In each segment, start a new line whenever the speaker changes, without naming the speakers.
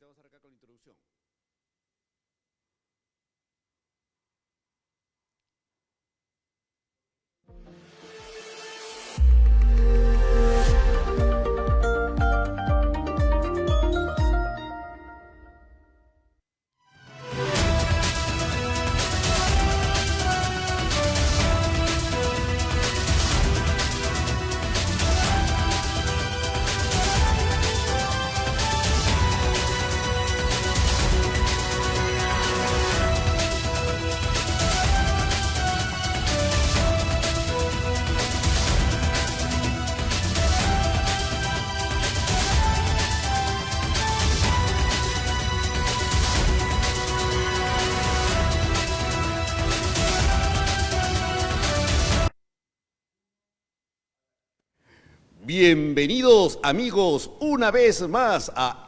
vamos a arrancar con la introducción. Bienvenidos amigos una vez más a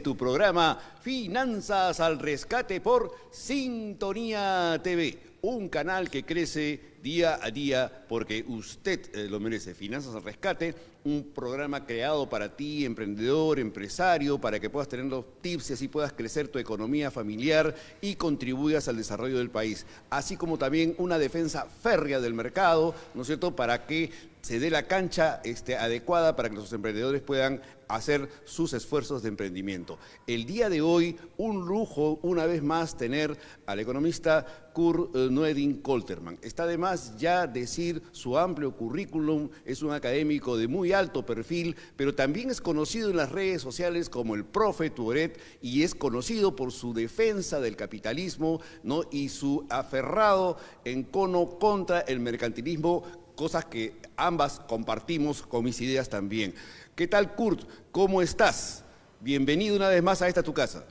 tu programa Finanzas al Rescate por Sintonía TV, un canal que crece día a día porque usted lo merece. Finanzas al Rescate, un programa creado para ti, emprendedor, empresario, para que puedas tener los tips y así puedas crecer tu economía familiar y contribuyas al desarrollo del país, así como también una defensa férrea del mercado, ¿no es cierto?, para que se dé la cancha adecuada para que los emprendedores puedan hacer sus esfuerzos de emprendimiento. El día de hoy, un lujo una vez más tener al economista Kurt Noeding Kolterman. Está de más ya decir su amplio currículum, es un académico de muy alto perfil, pero también es conocido en las redes sociales como el profe Tourette y es conocido por su defensa del capitalismo, ¿no?, y su aferrado encono contra el mercantilismo, cosas que ambas compartimos con mis ideas también. ¿Qué tal, Kurt? ¿Cómo estás? Bienvenido una vez más a esta tu casa.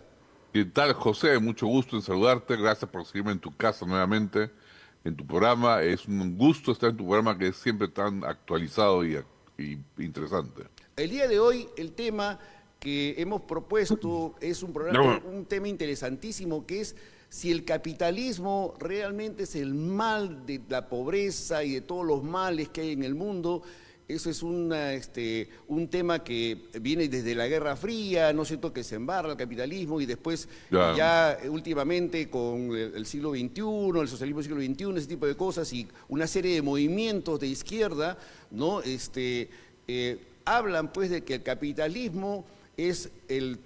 ¿Qué tal, José? Mucho gusto en saludarte. Gracias por seguirme en tu casa nuevamente, en tu programa. Es un gusto estar en tu programa que es siempre tan actualizado y interesante.
El día de hoy el tema que hemos propuesto es un tema interesantísimo, que es si el capitalismo realmente es el mal de la pobreza y de todos los males que hay en el mundo. Eso es un tema que viene desde la Guerra Fría, ¿no es cierto?, que se embarra el capitalismo y después
Ya,
ya últimamente con el siglo XXI, el socialismo del siglo XXI, ese tipo de cosas y una serie de movimientos de izquierda, ¿no? Hablan pues de que el capitalismo es el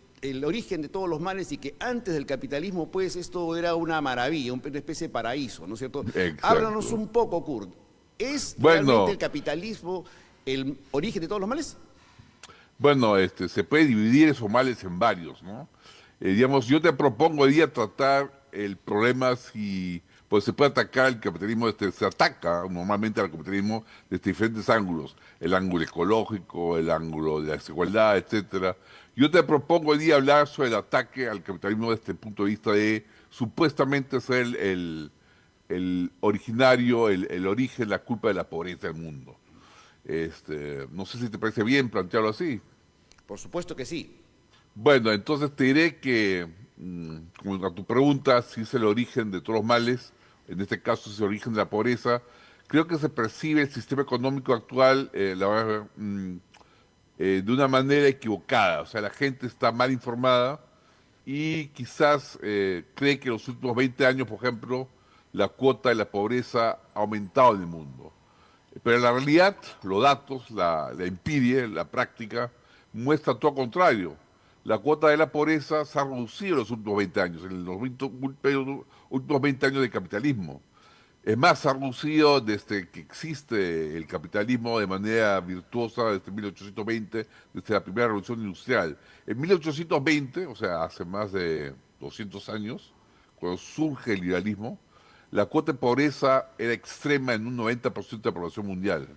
origen de todos los males y que antes del capitalismo pues esto era una maravilla, una especie de paraíso, ¿no es cierto? Háblanos
exacto.
un poco, Kurt. ¿Es realmente el
Bueno,
capitalismo el origen de todos los males?
bueno, se puede dividir esos males en varios, ¿no? Digamos, yo te propongo hoy día tratar el problema si pues se puede atacar el capitalismo, se ataca normalmente al capitalismo desde diferentes ángulos, el ángulo ecológico, el ángulo de la desigualdad, etcétera. Yo te propongo hoy día hablar sobre el ataque al capitalismo desde el punto de vista de supuestamente ser el originario, el origen, la culpa de la pobreza del mundo. No sé si te parece bien plantearlo así.
Por supuesto que sí.
Bueno, entonces te diré que, como a tu pregunta, si es el origen de todos los males, en este caso es el origen de la pobreza, creo que se percibe el sistema económico actual de una manera equivocada. O sea, la gente está mal informada y quizás cree que en los últimos 20 años, por ejemplo, la cuota de la pobreza ha aumentado en el mundo. Pero en la realidad, los datos, la empiria, la práctica, muestra todo lo contrario. La cuota de la pobreza se ha reducido en los últimos 20 años, en los últimos 20 años de capitalismo. Es más, se ha reducido desde que existe el capitalismo de manera virtuosa desde 1820, desde la primera revolución industrial. En 1820, o sea, hace más de 200 años, cuando surge el liberalismo, la cuota de pobreza era extrema en un 90% de la población mundial.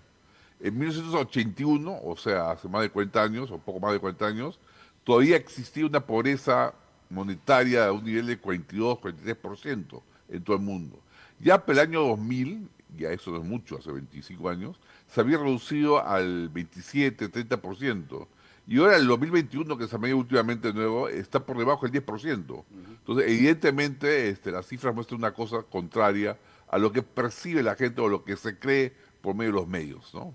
En 1981, o sea, hace más de 40 años, o poco más de 40 años, todavía existía una pobreza monetaria a un nivel de 42-43% en todo el mundo. Ya para el año 2000, ya eso no es mucho, hace 25 años, se había reducido al 27-30%. Y ahora el 2021, que se ha medido últimamente de nuevo, está por debajo del 10%. Entonces, evidentemente, las cifras muestran una cosa contraria a lo que percibe la gente o lo que se cree por medio de los medios, ¿no?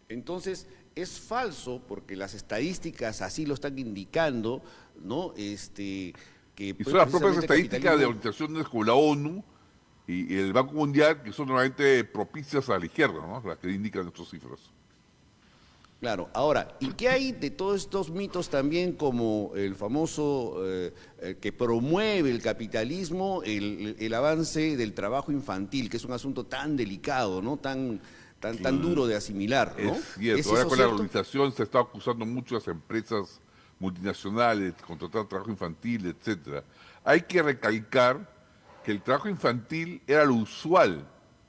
Entonces, es falso, porque las estadísticas así lo están indicando, ¿no? Que
Y
pues,
son las propias
precisamente el
estadísticas de
capitalismo.
organizaciones como la ONU y el Banco Mundial, que son normalmente propicias a la izquierda, ¿no? Las que indican estas cifras.
Claro, ahora, ¿y qué hay de todos estos mitos también como el famoso que promueve el capitalismo, el avance del trabajo infantil, que es un asunto tan delicado, ¿no? Tan duro de asimilar,
Es
¿no?
cierto,
¿Es
ahora
eso
con la
cierto?
globalización se está acusando mucho a las empresas multinacionales, de contratar trabajo infantil, etcétera. Hay que recalcar que el trabajo infantil era lo usual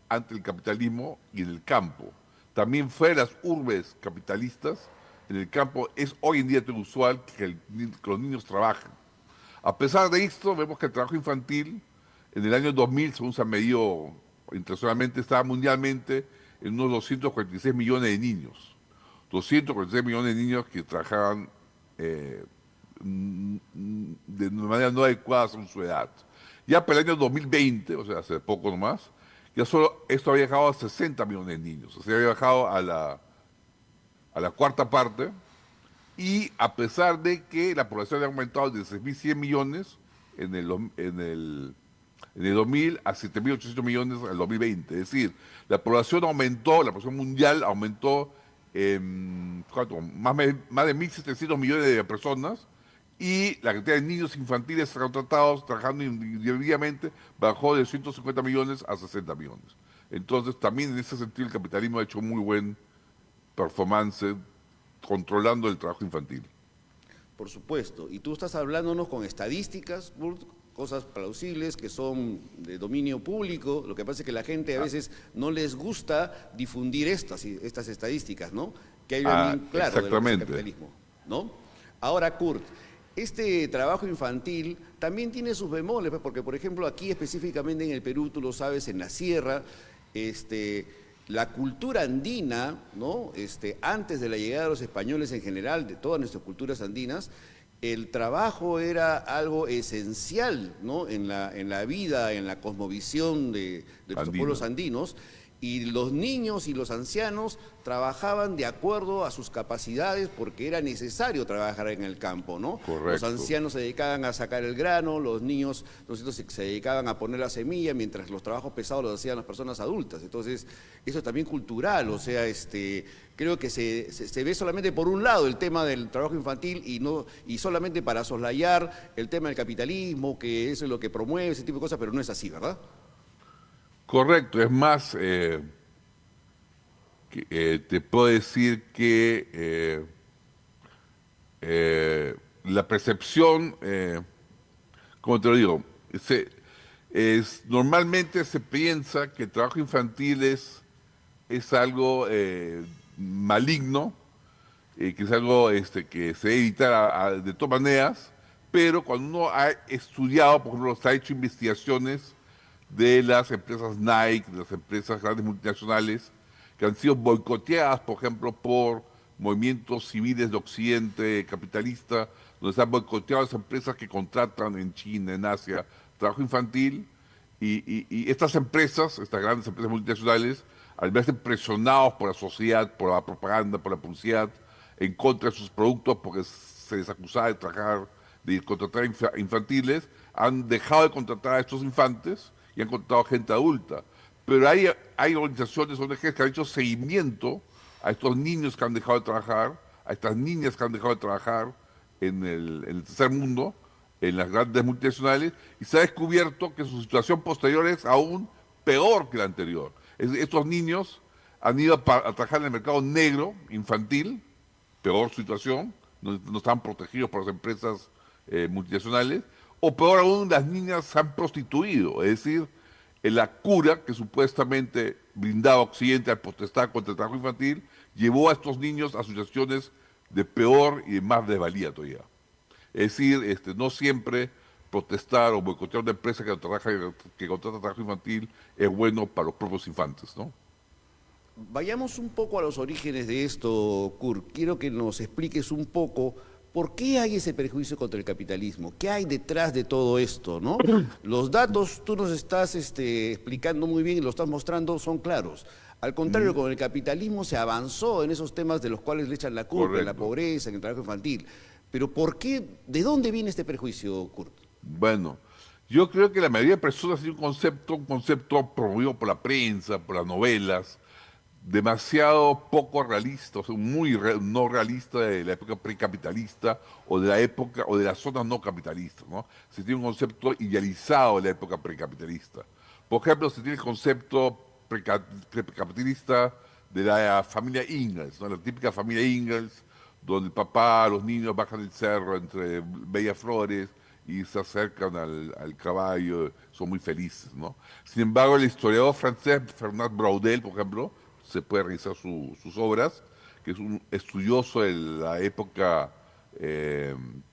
ante el capitalismo y en el campo. También fuera de las urbes capitalistas, en el campo es hoy en día tan usual que los niños trabajen. A pesar de esto, vemos que el trabajo infantil en el año 2000, según se ha medido internacionalmente, estaba mundialmente en unos 246 millones de niños. 246 millones de niños que trabajaban eh, de manera no adecuada según su edad. Ya para el año 2020, o sea, hace poco nomás, ya solo esto había bajado a 60 millones de niños. O sea, había bajado a la cuarta parte. Y a pesar de que la población ha aumentado de 6.100 millones en el, dom- en el 2000 a 7.800 millones en el 2020. Es decir, la población aumentó, la población mundial aumentó ¿cuánto? Más de 1.700 millones de personas y la cantidad de niños infantiles contratados trabajando individualmente bajó de 150 millones a 60 millones. Entonces, también en ese sentido el capitalismo ha hecho muy buen performance controlando el trabajo infantil.
Por supuesto. Y tú estás hablándonos con estadísticas, Burt, cosas plausibles que son de dominio público. Lo que pasa es que la gente a veces no les gusta difundir estas estadísticas, ¿no? Que hay bien claro de lo que es el
Exactamente.
capitalismo, ¿no? Ahora, Kurt, este trabajo infantil también tiene sus bemoles, pues, porque, por ejemplo, aquí específicamente en el Perú, tú lo sabes, en la sierra, este, la cultura andina, ¿no? Antes de la llegada de los españoles en general, de todas nuestras culturas andinas, el trabajo era algo esencial, ¿no? En la vida, en la cosmovisión de nuestros
Andina.
pueblos andinos, y los niños y los ancianos trabajaban de acuerdo a sus capacidades porque era necesario trabajar en el campo, ¿no? Los
Correcto.
ancianos se dedicaban a sacar el grano, los niños, se dedicaban a poner la semilla, mientras los trabajos pesados los hacían las personas adultas. Entonces, eso es también cultural, o sea, creo que se ve solamente por un lado el tema del trabajo infantil y solamente para soslayar el tema del capitalismo, que eso es lo que promueve, ese tipo de cosas, pero no es así, ¿verdad?
Correcto. Es más, te puedo decir que la percepción, como te lo digo, normalmente se piensa que el trabajo infantil es algo maligno, que es algo que se debe evitar de todas maneras, pero cuando uno ha estudiado, por ejemplo, se ha hecho investigaciones de las empresas Nike, de las empresas grandes multinacionales, que han sido boicoteadas, por ejemplo, por movimientos civiles de Occidente capitalista, donde se han boicoteado las empresas que contratan en China, en Asia, trabajo infantil, y estas empresas, estas grandes empresas multinacionales, al verse presionados por la sociedad, por la propaganda, por la publicidad, en contra de sus productos, porque se les acusaba de trabajar, de contratar infantiles, han dejado de contratar a estos infantes y han contratado gente adulta. Pero hay organizaciones, ONGs que han hecho seguimiento a estos niños que han dejado de trabajar, a estas niñas que han dejado de trabajar en el tercer mundo, en las grandes multinacionales, y se ha descubierto que su situación posterior es aún peor que la anterior. Estos niños han ido a trabajar en el mercado negro infantil, peor situación, no están protegidos por las empresas multinacionales, o peor aún, las niñas se han prostituido, es decir, en la cura que supuestamente brindaba Occidente al protestar contra el trabajo infantil, llevó a estos niños a situaciones de peor y de más desvalía todavía. Es decir, no siempre protestar o boicotear una empresa que contrata trabajo infantil es bueno para los propios infantes, ¿no?
Vayamos un poco a los orígenes de esto, Kurt. Quiero que nos expliques un poco por qué hay ese prejuicio contra el capitalismo, qué hay detrás de todo esto, ¿no? Los datos tú nos estás explicando muy bien y lo estás mostrando son claros. Al contrario, con el capitalismo se avanzó en esos temas de los cuales le echan la culpa, en la
Correcto.
pobreza, en el trabajo infantil. Pero ¿por qué? ¿De dónde viene este prejuicio, Kurt?
Bueno, yo creo que la mayoría de personas tiene un concepto promovido por la prensa, por las novelas, demasiado poco realista, o sea, no realista de la época precapitalista o de la época o de las zonas no capitalistas, ¿no? Se tiene un concepto idealizado de la época precapitalista. Por ejemplo, se tiene el concepto precapitalista de la familia Ingalls, ¿no? La típica familia Ingalls, donde el papá, los niños bajan el cerro entre bellas flores y se acercan al caballo, son muy felices, ¿no? Sin embargo, el historiador francés Fernand Braudel, por ejemplo, se puede revisar sus obras, que es un estudioso de la época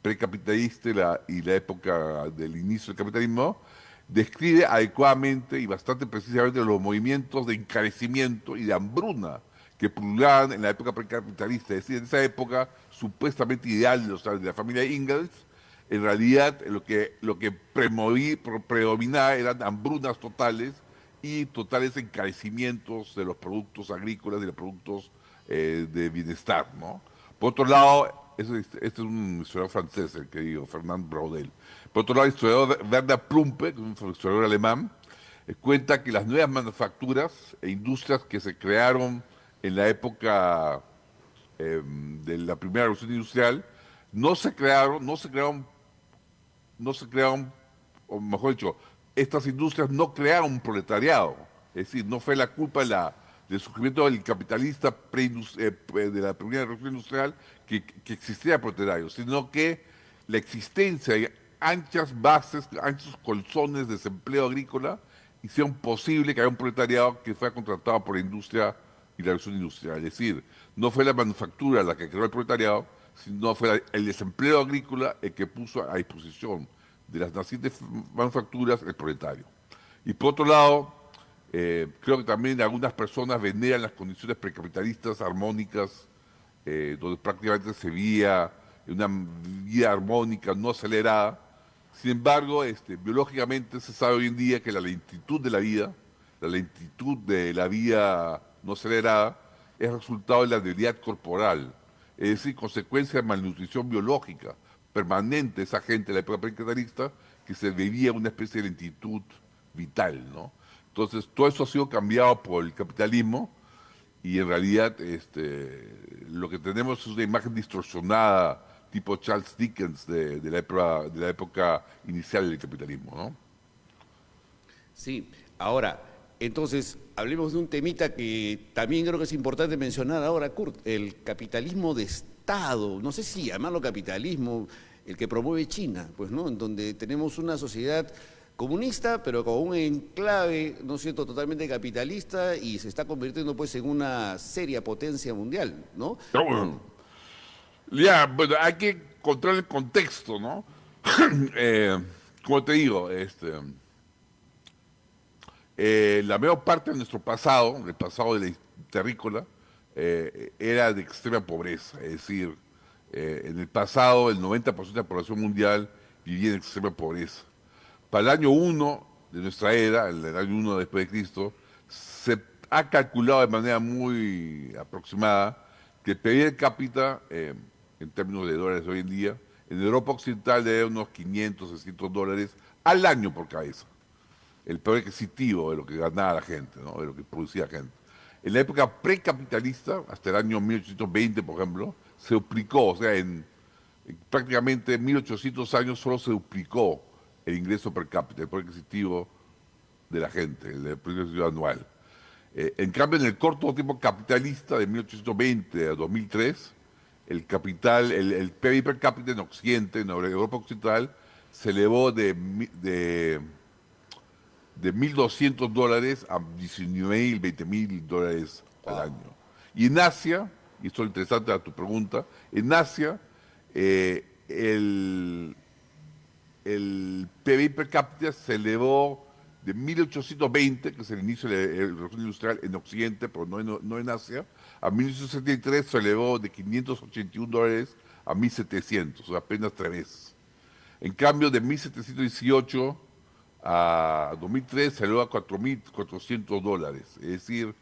precapitalista y la época del inicio del capitalismo, describe adecuadamente y bastante precisamente los movimientos de encarecimiento y de hambruna que pululaban en la época precapitalista, es decir, en esa época supuestamente ideal de la familia Ingalls. En realidad lo que predominaba eran hambrunas totales y totales encarecimientos de los productos agrícolas y de los productos de bienestar, ¿no? Por otro lado, este es un historiador francés, el que digo, Fernand Braudel. Por otro lado, el historiador Werner Plumpe, que es un historiador alemán, cuenta que las nuevas manufacturas e industrias que se crearon en la época de la primera revolución industrial no se crearon, o mejor dicho, estas industrias no crearon un proletariado. Es decir, no fue la culpa del surgimiento del capitalista de la primera revolución industrial que existía el proletariado, sino que la existencia de anchas bases, anchos colchones de desempleo agrícola hicieron posible que haya un proletariado que fuera contratado por la industria y la revolución industrial. Es decir, no fue la manufactura la que creó el proletariado, sino fue el desempleo agrícola el que puso a disposición de las nacientes manufacturas el proletario. Y por otro lado, creo que también algunas personas veneran las condiciones precapitalistas armónicas, donde prácticamente se veía una vida armónica no acelerada. Sin embargo, biológicamente se sabe hoy en día que la lentitud de la vida no acelerada, es resultado de la debilidad corporal, es decir, consecuencia de malnutrición biológica permanente de esa gente de la época precapitalista que se debía a una especie de lentitud vital, ¿no? Entonces, todo eso ha sido cambiado por el capitalismo y en realidad lo que tenemos es una imagen distorsionada tipo Charles Dickens de la época inicial del capitalismo, ¿no?
Sí, ahora, entonces, hablemos de un temita que también creo que es importante mencionar ahora, Kurt, el capitalismo de Estado, no sé si llamarlo capitalismo, el que promueve China, pues, ¿no? En donde tenemos una sociedad comunista, pero con un enclave, ¿no es cierto?, totalmente capitalista y se está convirtiendo, pues, en una seria potencia mundial, ¿no?
Pero bueno, ya, bueno, hay que encontrar el contexto, ¿no? Eh, como te digo, la mayor parte de nuestro pasado, el pasado de la terrícola, era de extrema pobreza. Es decir, en el pasado el 90% de la población mundial vivía en extrema pobreza. Para el año 1 de nuestra era, el año 1 después de Cristo, se ha calculado de manera muy aproximada que el PIB per cápita, en términos de dólares hoy en día, en Europa Occidental debe unos 500, 600 dólares al año por cabeza, el poder adquisitivo de lo que ganaba la gente, ¿no? De lo que producía la gente. En la época precapitalista, hasta el año 1820, por ejemplo, se duplicó, o sea, en prácticamente 1800 años solo se duplicó el ingreso per cápita, el poder adquisitivo de la gente, el poder adquisitivo anual. En cambio, en el corto tiempo capitalista de 1820 a 2003, el PIB per cápita en Occidente, en Europa Occidental, se elevó de 1.200 dólares a 19.000, 20.000 dólares al
Wow.
año. Y en Asia, y esto es interesante a tu pregunta, en Asia eh, el, el PIB per cápita se elevó de 1820, que es el inicio de la revolución industrial en Occidente, pero no en Asia, a 1973 se elevó de 581 dólares a 1.700, o sea, apenas 3 veces. En cambio, de 1718 a 2003 se elevó a 4.400 dólares, es decir,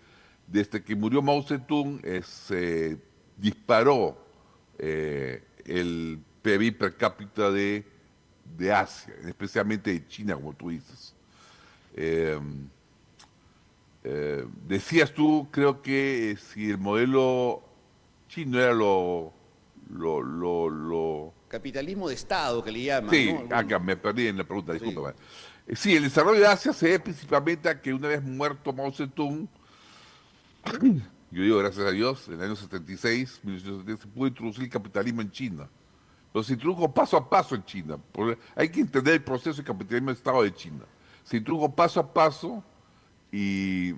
desde que murió Mao Zedong se disparó el PIB per cápita de Asia, especialmente de China, como tú dices. Eh, Decías tú, creo que si el modelo chino era lo.
Capitalismo de Estado, que le llaman, ¿no?
Sí, acá me perdí en la pregunta,
Sí.
discúlpame. Sí, el desarrollo de Asia se debe principalmente a que una vez muerto Mao Zedong, yo digo gracias a Dios, en el año 76, 1976, se pudo introducir el capitalismo en China. Pero se introdujo paso a paso en China. Hay que entender el proceso de capitalismo de Estado de China. Se introdujo paso a paso y,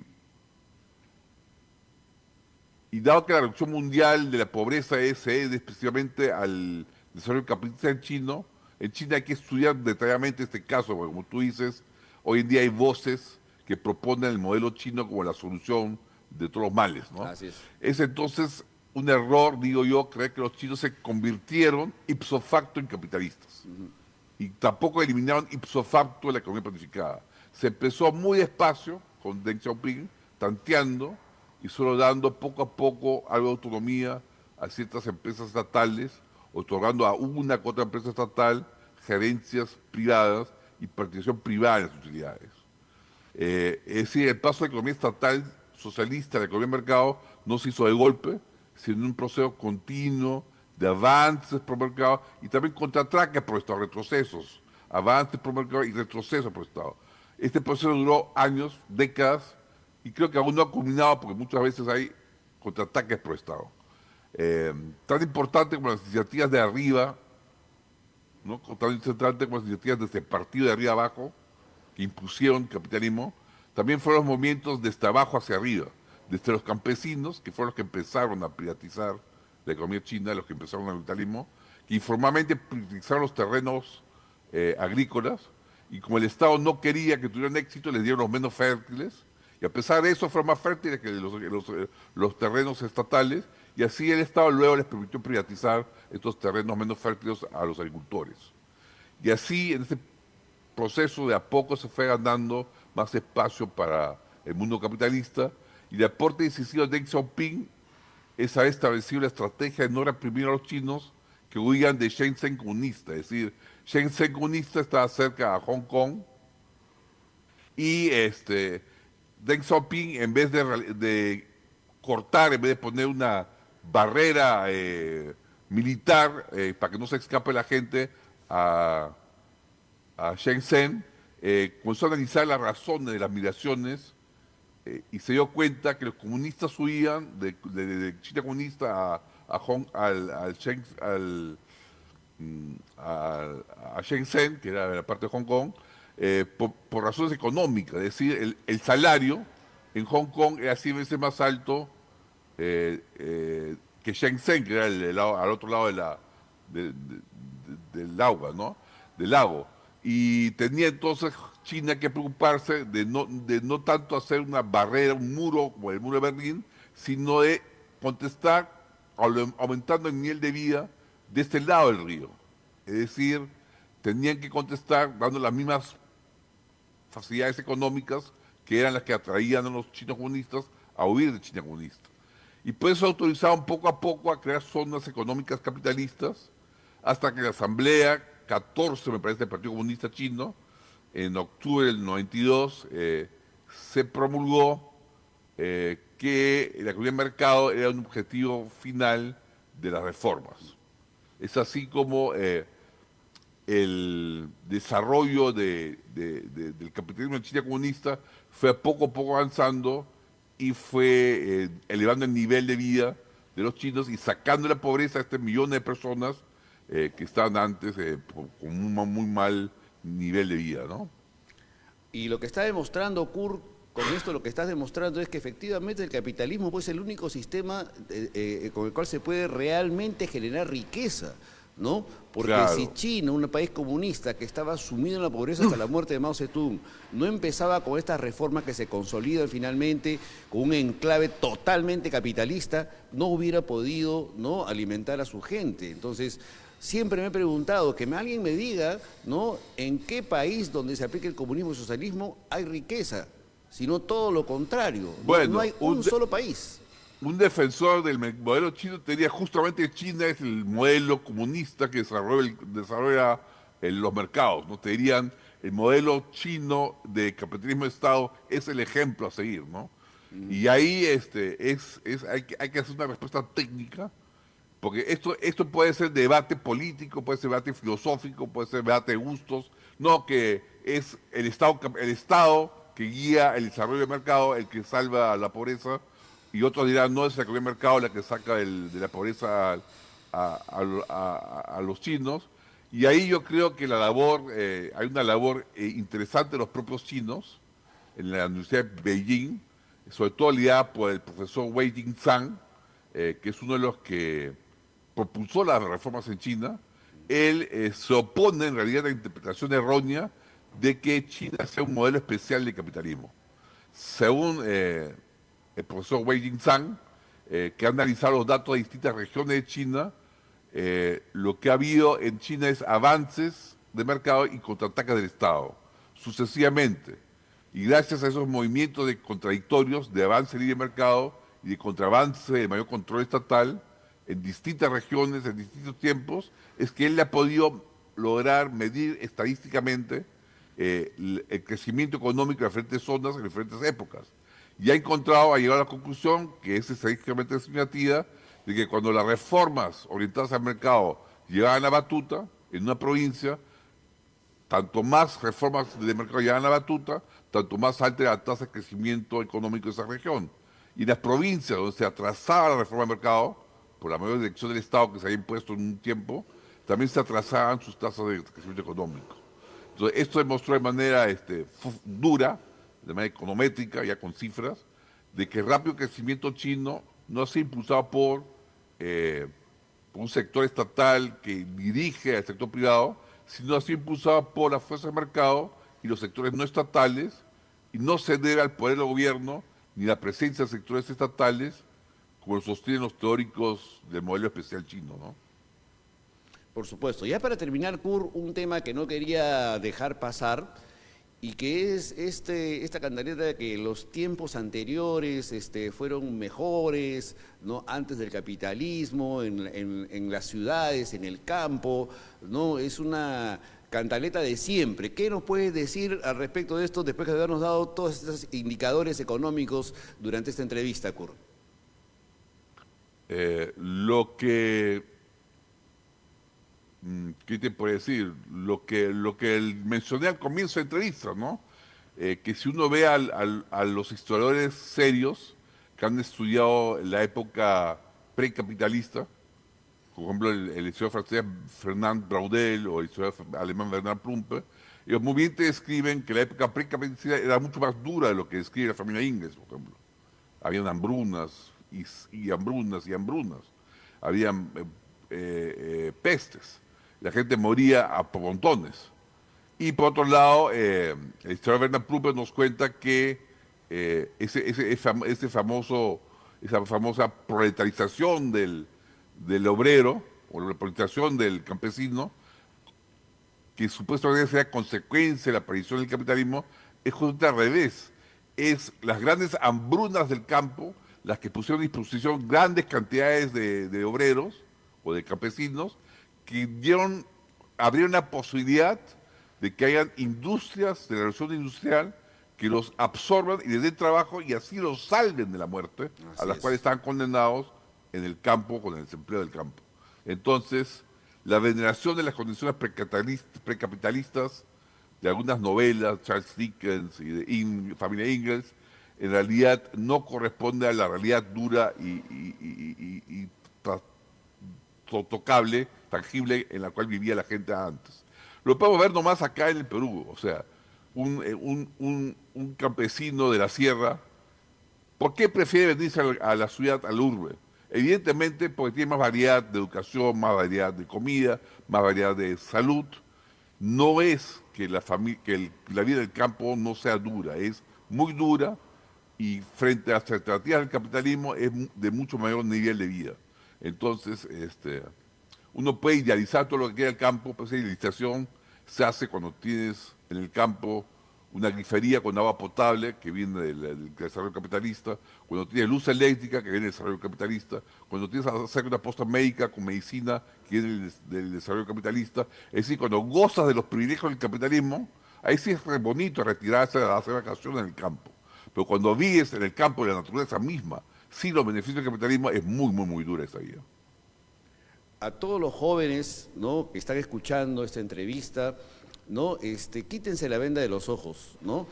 y dado que la reducción mundial de la pobreza se debe específicamente al desarrollo capitalista en China hay que estudiar detalladamente este caso, porque como tú dices, hoy en día hay voces que proponen el modelo chino como la solución de todos los males, ¿no?
Así es.
Es entonces un error, digo yo, creer que los chinos se convirtieron ipso facto en capitalistas. Y tampoco eliminaron ipso facto la economía planificada. Se empezó muy despacio con Deng Xiaoping, tanteando y solo dando poco a poco algo de autonomía a ciertas empresas estatales, otorgando a una que otra empresa estatal gerencias privadas y participación privada en las utilidades. Es decir, el paso de la economía estatal socialista a la economía de mercado no se hizo de golpe, sino en un proceso continuo de avances por mercado y también contraataques por Estado, retrocesos, avances por mercado y retrocesos por Estado. Este proceso duró años, décadas, y creo que aún no ha culminado porque muchas veces hay contraataques por Estado. Tan importante como las iniciativas de arriba, ¿no? Tan importante como las iniciativas desde el partido de arriba abajo, que impusieron el capitalismo, también fueron los movimientos desde abajo hacia arriba, desde los campesinos, que fueron los que empezaron a privatizar la economía china, los que empezaron el capitalismo, que informalmente privatizaron los terrenos agrícolas, y como el Estado no quería que tuvieran éxito, les dieron los menos fértiles, y a pesar de eso fueron más fértiles que los terrenos estatales, y así el Estado luego les permitió privatizar estos terrenos menos fértiles a los agricultores. Y así, en este proceso de a poco se fue ganando más espacio para el mundo capitalista y el aporte decisivo de Deng Xiaoping es haber establecido la estrategia de no reprimir a los chinos que huían de Shenzhen comunista. Es decir, Shenzhen comunista estaba cerca a Hong Kong y Deng Xiaoping en vez de cortar, en vez de poner una barrera militar para que no se escape la gente a Shenzhen, comenzó a analizar las razones de las migraciones y se dio cuenta que los comunistas huían de China comunista a Shenzhen, que era la parte de Hong Kong, por razones económicas, es decir, el salario en Hong Kong era 100 veces más alto que Shenzhen, que era al otro lado del agua, ¿no? Del lago. Y tenía entonces China que preocuparse de no tanto hacer una barrera, un muro como el muro de Berlín, sino de contestar aumentando el nivel de vida de este lado del río. Es decir, tenían que contestar dando las mismas facilidades económicas que eran las que atraían a los chinos comunistas a huir de China comunista. Y por eso autorizaron poco a poco a crear zonas económicas capitalistas, hasta que la Asamblea 14, me parece, del Partido Comunista Chino, en octubre del 92, se promulgó que la economía de mercado era un objetivo final de las reformas. Es así como el desarrollo del capitalismo en China comunista fue poco a poco avanzando y fue elevando el nivel de vida de los chinos y sacando de la pobreza a este millón de personas que estaban antes con un muy mal nivel de vida, ¿no?
Y lo que está demostrando Kurt, con esto lo que estás demostrando es que efectivamente el capitalismo pues, es el único sistema con el cual se puede realmente generar riqueza, ¿no? Porque
Claro.
si China, un país comunista que estaba sumido en la pobreza hasta la muerte de Mao Zedong, no empezaba con estas reformas que se consolidan finalmente con un enclave totalmente capitalista, no hubiera podido, ¿no?, alimentar a su gente. Entonces, siempre me he preguntado que alguien me diga, ¿no?, en qué país donde se aplique el comunismo y el socialismo hay riqueza. sino todo lo contrario. No
Bueno,
hay un solo país.
un defensor del modelo chino te diría justamente que China es el modelo comunista que desarrolla los mercados, ¿no? Te dirían, el modelo chino de capitalismo de Estado es el ejemplo a seguir, ¿no? Y ahí hay que hacer una respuesta técnica, porque esto puede ser debate político, puede ser debate filosófico, puede ser debate de gustos, no que es el Estado que guía el desarrollo del mercado, el que salva la pobreza, y otros dirán, no es la economía del mercado la que saca de la pobreza a los chinos. Y ahí yo creo que hay una labor interesante de los propios chinos, en la Universidad de Beijing, sobre todo liderada por el profesor Wei Jingzhang, que es uno de los que propulsó las reformas en China. Él se opone en realidad a la interpretación errónea de que China sea un modelo especial de capitalismo. Según el profesor Wei Jingzhang, que ha analizado los datos de distintas regiones de China, lo que ha habido en China es avances de mercado y contraataques del Estado, sucesivamente. Y gracias a esos movimientos contradictorios de avance libre de mercado y de contraavance de mayor control estatal, en distintas regiones, en distintos tiempos, es que él le ha podido lograr medir estadísticamente el crecimiento económico de diferentes zonas en diferentes épocas. Y ha llegado a la conclusión, que es estadísticamente significativa, de que cuando las reformas orientadas al mercado llegaban a la batuta en una provincia, tanto más reformas de mercado llegaban a la batuta, tanto más alta era la tasa de crecimiento económico de esa región. Y las provincias donde se atrasaba la reforma del mercado, por la mayor dirección del Estado que se había impuesto en un tiempo, también se atrasaban sus tasas de crecimiento económico. Entonces, esto demostró de manera dura, de manera econométrica, ya con cifras, de que el rápido crecimiento chino no se ha impulsado por un sector estatal que dirige al sector privado, sino ha sido impulsado por la fuerza de mercado y los sectores no estatales, y no se debe al poder del gobierno ni la presencia de sectores estatales, como lo sostienen los teóricos del modelo especial chino, ¿no?
Por supuesto. Ya para terminar, Kur, un tema que no quería dejar pasar y que es esta cantaleta de que los tiempos anteriores fueron mejores, ¿no? Antes del capitalismo, en las ciudades, en el campo, ¿no? Es una cantaleta de siempre. ¿Qué nos puedes decir al respecto de esto después de habernos dado todos estos indicadores económicos durante esta entrevista, Kur?
Lo que ¿qué te puedo decir? Lo que mencioné al comienzo de la entrevista, ¿no? Que si uno ve a los historiadores serios que han estudiado la época precapitalista, por ejemplo, el historiador francés Fernand Braudel o el historiador alemán Bernard Plumper, ellos muy bien te describen que la época precapitalista era mucho más dura de lo que describe la familia Ingles, por ejemplo. Habían hambrunas y hambrunas y hambrunas. Habían pestes. La gente moría por montones. Y por otro lado, el historiador Bernard Plumper nos cuenta que esa famosa proletarización del obrero, o la proletarización del campesino, que supuestamente sea consecuencia de la aparición del capitalismo, es justamente al revés. Es las grandes hambrunas del campo las que pusieron a disposición grandes cantidades de obreros o de campesinos que abrieron la posibilidad de que hayan industrias de la revolución industrial que los absorban y les den trabajo y así los salven de la muerte, a las cuales están condenados en el campo con el desempleo del campo. Entonces, la veneración de las condiciones precapitalistas de algunas novelas, Charles Dickens y de familia Ingalls, en realidad no corresponde a la realidad dura y tocable, tangible, en la cual vivía la gente antes. Lo podemos ver nomás acá en el Perú, o sea, un campesino de la sierra, ¿por qué prefiere venirse a la ciudad, al urbe? Evidentemente porque tiene más variedad de educación, más variedad de comida, más variedad de salud. No es que la vida del campo no sea dura, es muy dura y frente a las alternativas del capitalismo es de mucho mayor nivel de vida. Entonces, uno puede idealizar todo lo que queda del campo, pero esa idealización se hace cuando tienes en el campo una grifería con agua potable que viene del desarrollo capitalista, cuando tienes luz eléctrica que viene del desarrollo capitalista, cuando tienes que hacer una posta médica con medicina que viene del desarrollo capitalista, es decir, cuando gozas de los privilegios del capitalismo, ahí sí es re bonito retirarse a hacer vacaciones en el campo. Pero cuando vives en el campo de la naturaleza misma, sin los beneficios del capitalismo, es muy, muy, muy dura esa vida.
A todos los jóvenes, ¿no?, que están escuchando esta entrevista, ¿no? Quítense la venda de los ojos, ¿no?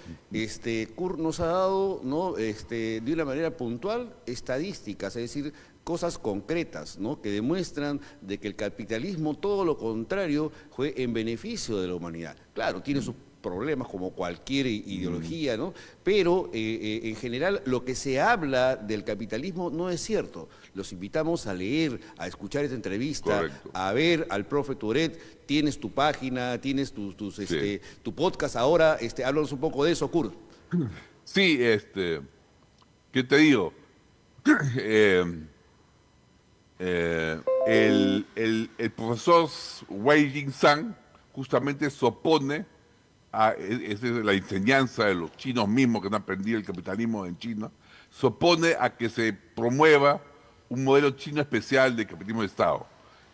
Kurt nos ha dado, ¿no?, de una manera puntual estadísticas, es decir, cosas concretas, ¿no?, que demuestran de que el capitalismo, todo lo contrario, fue en beneficio de la humanidad. Claro, tiene sus problemas como cualquier ideología, ¿no? Pero en general lo que se habla del capitalismo no es cierto. Los invitamos a leer, a escuchar esta entrevista,
Correcto.
a ver al profe Tourette. Tienes tu página, tienes
Sí.
tu podcast ahora. Háblanos un poco de eso, Kurt.
Sí, ¿qué te digo? El profesor Wei Jing Zhang justamente se opone esa es la enseñanza de los chinos mismos que han aprendido el capitalismo en China, se opone a que se promueva un modelo chino especial de capitalismo de Estado.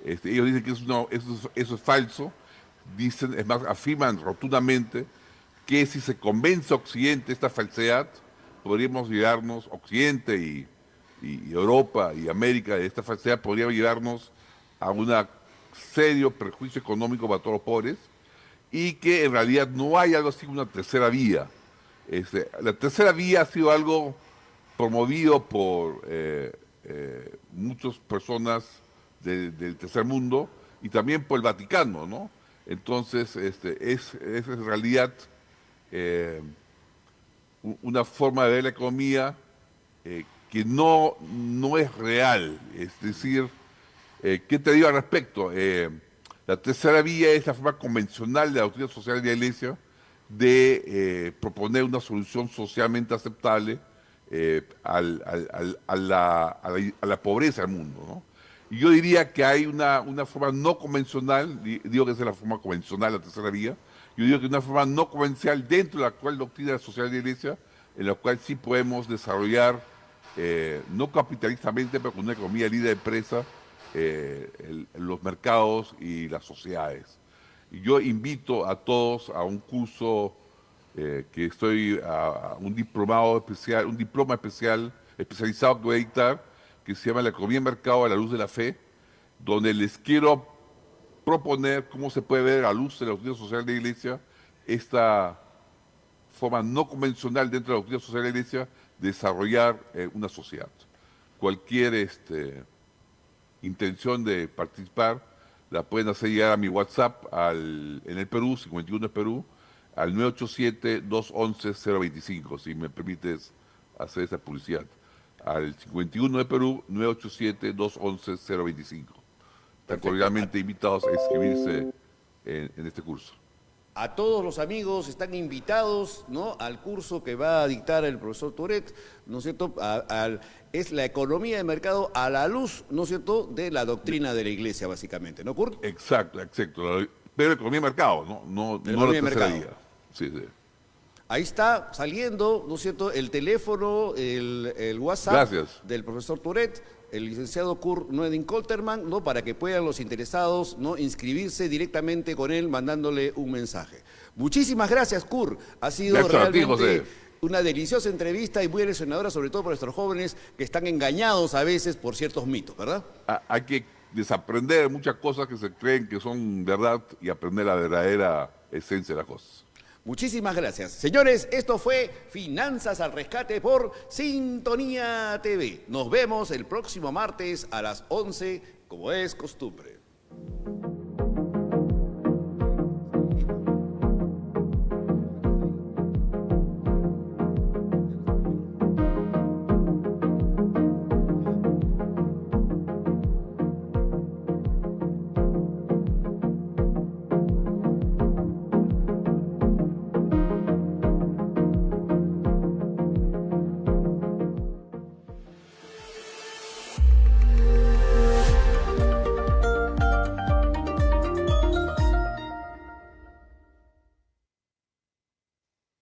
Ellos dicen que eso es falso, dicen, es más, afirman rotundamente que si se convence a Occidente esta falsedad, podríamos llevarnos, Occidente y Europa y América, de esta falsedad podría llevarnos a un serio perjuicio económico para todos los pobres, y que en realidad no hay algo así como una tercera vía. La tercera vía ha sido algo promovido por muchas personas del tercer mundo y también por el Vaticano, ¿no? Entonces, es en realidad una forma de ver la economía que no es real. Es decir, ¿qué te digo al respecto? La tercera vía es la forma convencional de la doctrina social de la Iglesia de proponer una solución socialmente aceptable a la pobreza del mundo, ¿no? Y yo diría que hay una forma no convencional, digo que esa es la forma convencional, la tercera vía, yo digo que una forma no convencional dentro de la actual doctrina social de la Iglesia, en la cual sí podemos desarrollar, no capitalistamente, pero con una economía libre de empresa, los mercados y las sociedades. Y yo invito a todos a un curso que estoy, a un diplomado especial, un diploma especial, especializado que voy a dictar, que se llama La economía de mercado a la luz de la fe, donde les quiero proponer cómo se puede ver a la luz de la doctrina social de la Iglesia esta forma no convencional dentro de la doctrina social de la Iglesia de desarrollar una sociedad. Cualquier intención de participar, la pueden hacer llegar a mi WhatsApp en el Perú, 51 de Perú, al 987-211-025, si me permites hacer esa publicidad. Al 51 de Perú, 987-211-025. Están
Perfecto.
cordialmente invitados a inscribirse en este curso.
A todos los amigos están invitados, ¿no?, al curso que va a dictar el profesor Tourette, ¿no es cierto? Es la economía de mercado a la luz, ¿no es cierto?, de la doctrina de la Iglesia, básicamente, ¿no, Kurt?
Exacto, exacto. Pero economía de mercado, no
Economía de
la tercera
mercado.
vía. Sí, sí.
Ahí está saliendo, ¿no es cierto?, el teléfono, el WhatsApp
Gracias.
del profesor Tourette, el licenciado Kurt Noeding-Kolterman, ¿no?, para que puedan los interesados, ¿no?, inscribirse directamente con él mandándole un mensaje. Muchísimas gracias, Kurt. Ha sido
Gracias a ti,
realmente
José.
una deliciosa entrevista y muy lesionadora, sobre todo para nuestros jóvenes que están engañados a veces por ciertos mitos, ¿verdad?
Hay que desaprender muchas cosas que se creen que son verdad y aprender la verdadera esencia de las cosas.
Muchísimas gracias. Señores, esto fue Finanzas al Rescate por Sintonía TV. Nos vemos el próximo martes a las 11, como es costumbre.